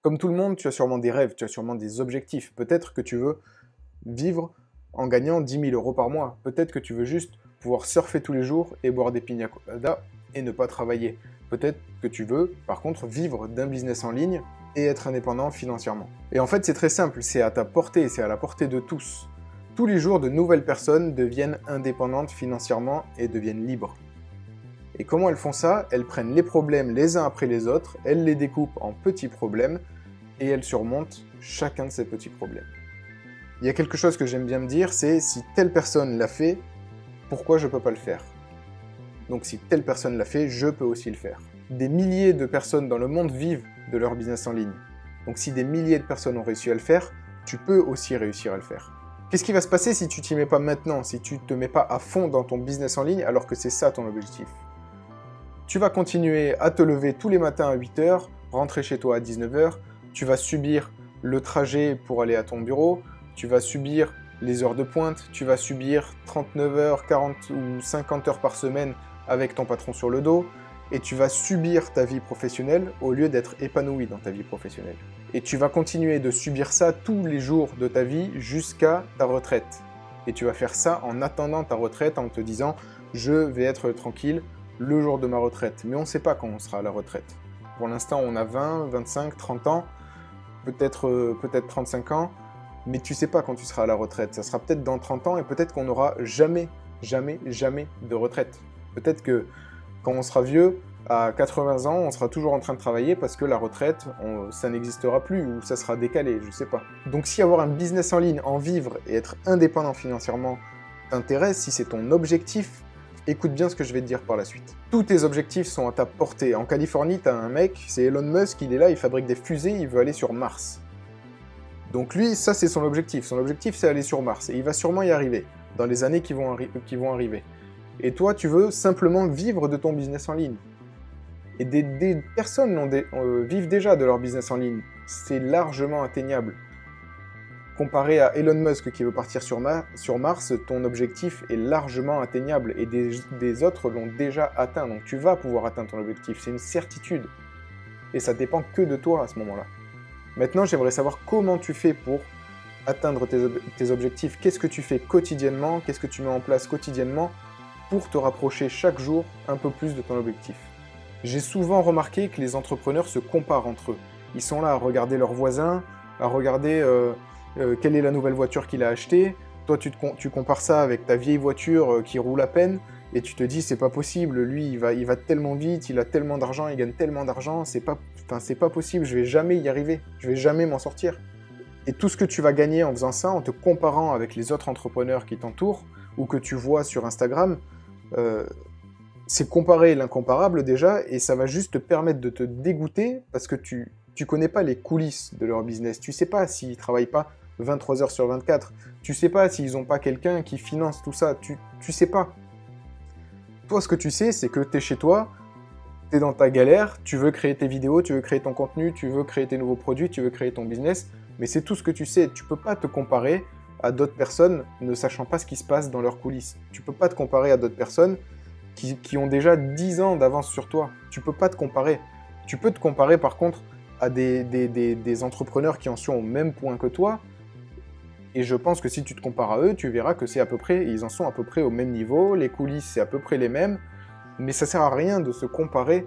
Comme tout le monde, tu as sûrement des rêves, tu as sûrement des objectifs. Peut-être que tu veux vivre en gagnant 10 000 euros par mois. Peut-être que tu veux juste pouvoir surfer tous les jours et boire des pina coladas et ne pas travailler. Peut-être que tu veux, par contre, vivre d'un business en ligne et être indépendant financièrement. Et en fait, c'est très simple, c'est à ta portée, c'est à la portée de tous. Tous les jours, de nouvelles personnes deviennent indépendantes financièrement et deviennent libres. Et comment elles font ça? Elles prennent les problèmes les uns après les autres, elles les découpent en petits problèmes et elles surmontent chacun de ces petits problèmes. Il y a quelque chose que j'aime bien me dire, c'est si telle personne l'a fait, pourquoi je ne peux pas le faire? Donc si telle personne l'a fait, je peux aussi le faire. Des milliers de personnes dans le monde vivent de leur business en ligne. Donc si des milliers de personnes ont réussi à le faire, tu peux aussi réussir à le faire. Qu'est-ce qui va se passer si tu t'y mets pas maintenant, si tu te mets pas à fond dans ton business en ligne alors que c'est ça ton objectif? Tu vas continuer à te lever tous les matins à 8 h, rentrer chez toi à 19 h, tu vas subir le trajet pour aller à ton bureau, tu vas subir les heures de pointe, tu vas subir 39 heures, 40 ou 50 heures par semaine avec ton patron sur le dos, et tu vas subir ta vie professionnelle au lieu d'être épanoui dans ta vie professionnelle. Et tu vas continuer de subir ça tous les jours de ta vie jusqu'à ta retraite. Et tu vas faire ça en attendant ta retraite, en te disant « je vais être tranquille le jour de ma retraite ». Mais on ne sait pas quand on sera à la retraite. Pour l'instant, on a 20, 25, 30 ans, peut-être 35 ans, mais tu ne sais pas quand tu seras à la retraite. Ça sera peut-être dans 30 ans et peut-être qu'on n'aura jamais de retraite. Peut-être que quand on sera vieux, à 80 ans, on sera toujours en train de travailler parce que la retraite, ça n'existera plus ou ça sera décalé, je sais pas. Donc si avoir un business en ligne, en vivre et être indépendant financièrement t'intéresse, si c'est ton objectif, écoute bien ce que je vais te dire par la suite. Tous tes objectifs sont à ta portée. En Californie, tu as un mec, c'est Elon Musk, il est là, il fabrique des fusées, il veut aller sur Mars. Donc lui, ça c'est son objectif. Son objectif, c'est aller sur Mars. Et il va sûrement y arriver, dans les années qui vont arriver. Et toi, tu veux simplement vivre de ton business en ligne. Et des personnes vivent déjà de leur business en ligne. C'est largement atteignable. Comparé à Elon Musk qui veut partir sur Mars, ton objectif est largement atteignable. Et des autres l'ont déjà atteint. Donc tu vas pouvoir atteindre ton objectif. C'est une certitude. Et ça dépend que de toi à ce moment-là. Maintenant, j'aimerais savoir comment tu fais pour atteindre tes objectifs. Qu'est-ce que tu fais quotidiennement? Qu'est-ce que tu mets en place quotidiennement pour te rapprocher chaque jour un peu plus de ton objectif? J'ai souvent remarqué que les entrepreneurs se comparent entre eux. Ils sont là à regarder leurs voisins, à regarder quelle est la nouvelle voiture qu'il a achetée. Toi, tu compares ça avec ta vieille voiture qui roule à peine et tu te dis c'est pas possible, lui il va tellement vite, il a tellement d'argent, il gagne tellement d'argent, c'est pas possible, je vais jamais y arriver, je vais jamais m'en sortir. Et tout ce que tu vas gagner en faisant ça, en te comparant avec les autres entrepreneurs qui t'entourent ou que tu vois sur Instagram, c'est comparer l'incomparable déjà, et ça va juste te permettre de te dégoûter parce que tu connais pas les coulisses de leur business. Tu sais pas s'ils travaillent pas 23 heures sur 24. Tu sais pas s'ils ont pas quelqu'un qui finance tout ça. Tu sais pas. Toi, ce que tu sais, c'est que tu es chez toi, tu es dans ta galère, tu veux créer tes vidéos, tu veux créer ton contenu, tu veux créer tes nouveaux produits, tu veux créer ton business, mais c'est tout ce que tu sais. Tu peux pas te comparer à d'autres personnes ne sachant pas ce qui se passe dans leurs coulisses. Tu peux pas te comparer à d'autres personnes qui ont déjà 10 ans d'avance sur toi. Tu peux pas te comparer. Tu peux te comparer par contre à des entrepreneurs qui en sont au même point que toi, et je pense que si tu te compares à eux, tu verras que c'est à peu près, ils en sont à peu près au même niveau, les coulisses c'est à peu près les mêmes, mais ça sert à rien de se comparer.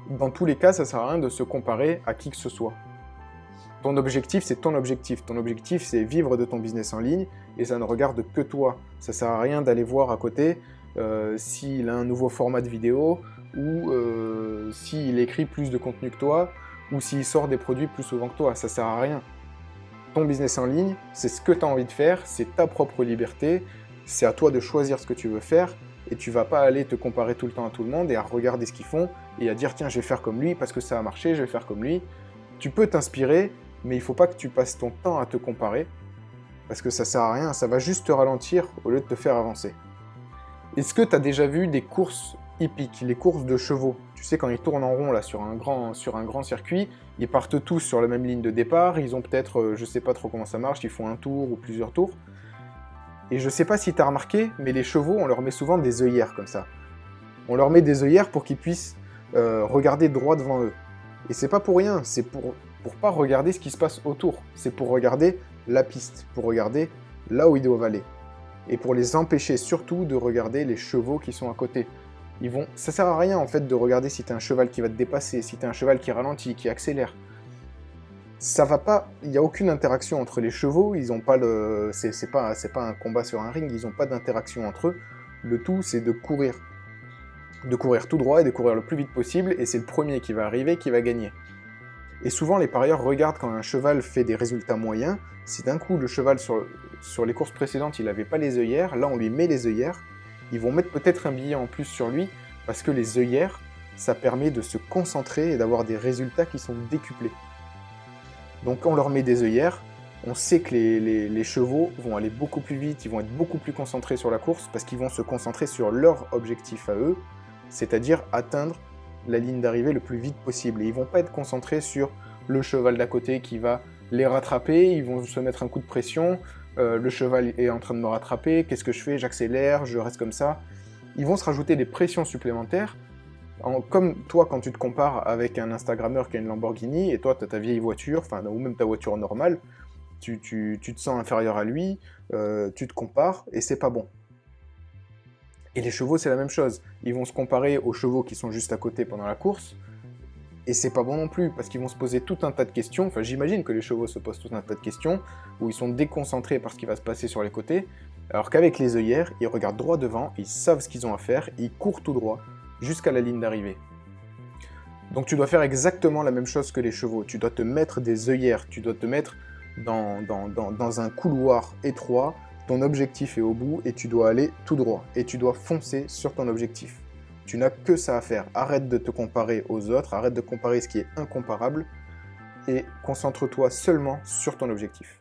Dans tous les cas, ça sert à rien de se comparer à qui que ce soit. Ton objectif, c'est ton objectif. Ton objectif, c'est vivre de ton business en ligne, et ça ne regarde que toi. Ça sert à rien d'aller voir à côté s'il a un nouveau format de vidéo, ou s'il écrit plus de contenu que toi, ou s'il sort des produits plus souvent que toi. Ça sert à rien. Ton business en ligne, c'est ce que tu as envie de faire, c'est ta propre liberté, c'est à toi de choisir ce que tu veux faire, et tu vas pas aller te comparer tout le temps à tout le monde et à regarder ce qu'ils font, et à dire tiens je vais faire comme lui parce que ça a marché, je vais faire comme lui. Tu peux t'inspirer, mais il faut pas que tu passes ton temps à te comparer, parce que ça sert à rien, ça va juste te ralentir au lieu de te faire avancer. Est-ce que tu as déjà vu des courses hippiques, les courses de chevaux? Tu sais, quand ils tournent en rond là, sur un grand circuit, ils partent tous sur la même ligne de départ, ils ont peut-être, je sais pas trop comment ça marche, ils font un tour ou plusieurs tours. Et je sais pas si tu as remarqué, mais les chevaux, on leur met souvent des œillères comme ça. On leur met des œillères pour qu'ils puissent regarder droit devant eux. Et c'est pas pour rien, c'est pour pour pas regarder ce qui se passe autour. C'est pour regarder la piste, pour regarder là où ils doivent aller. Et pour les empêcher surtout de regarder les chevaux qui sont à côté. Ça sert à rien en fait de regarder si tu as un cheval qui va te dépasser, si tu as un cheval qui ralentit, qui accélère. Ça va pas, il n'y a aucune interaction entre les chevaux, ils ont pas le, c'est pas un combat sur un ring, ils n'ont pas d'interaction entre eux. Le tout, c'est de courir tout droit et de courir le plus vite possible, et c'est le premier qui va arriver qui va gagner. Et souvent, les parieurs regardent quand un cheval fait des résultats moyens. Si d'un coup, le cheval, sur les courses précédentes, il n'avait pas les œillères, là, on lui met les œillères. Ils vont mettre peut-être un billet en plus sur lui, parce que les œillères, ça permet de se concentrer et d'avoir des résultats qui sont décuplés. Donc, quand on leur met des œillères, on sait que les chevaux vont aller beaucoup plus vite, ils vont être beaucoup plus concentrés sur la course, parce qu'ils vont se concentrer sur leur objectif à eux, c'est-à-dire atteindre la ligne d'arrivée le plus vite possible. Et ils vont pas être concentrés sur le cheval d'à côté qui va les rattraper, ils vont se mettre un coup de pression, le cheval est en train de me rattraper, qu'est-ce que je fais? J'accélère, je reste comme ça. Ils vont se rajouter des pressions supplémentaires, comme toi quand tu te compares avec un Instagrammeur qui a une Lamborghini, et toi tu as ta vieille voiture, ou même ta voiture normale, tu te sens inférieur à lui, tu te compares, et c'est pas bon. Et les chevaux, c'est la même chose. Ils vont se comparer aux chevaux qui sont juste à côté pendant la course, et c'est pas bon non plus, parce qu'ils vont se poser tout un tas de questions. Enfin, j'imagine que les chevaux se posent tout un tas de questions, où ils sont déconcentrés par ce qui va se passer sur les côtés, alors qu'avec les œillères, ils regardent droit devant, ils savent ce qu'ils ont à faire, ils courent tout droit, jusqu'à la ligne d'arrivée. Donc tu dois faire exactement la même chose que les chevaux. Tu dois te mettre des œillères, tu dois te mettre dans un couloir étroit, ton objectif est au bout et tu dois aller tout droit. Et tu dois foncer sur ton objectif. Tu n'as que ça à faire. Arrête de te comparer aux autres, arrête de comparer ce qui est incomparable et concentre-toi seulement sur ton objectif.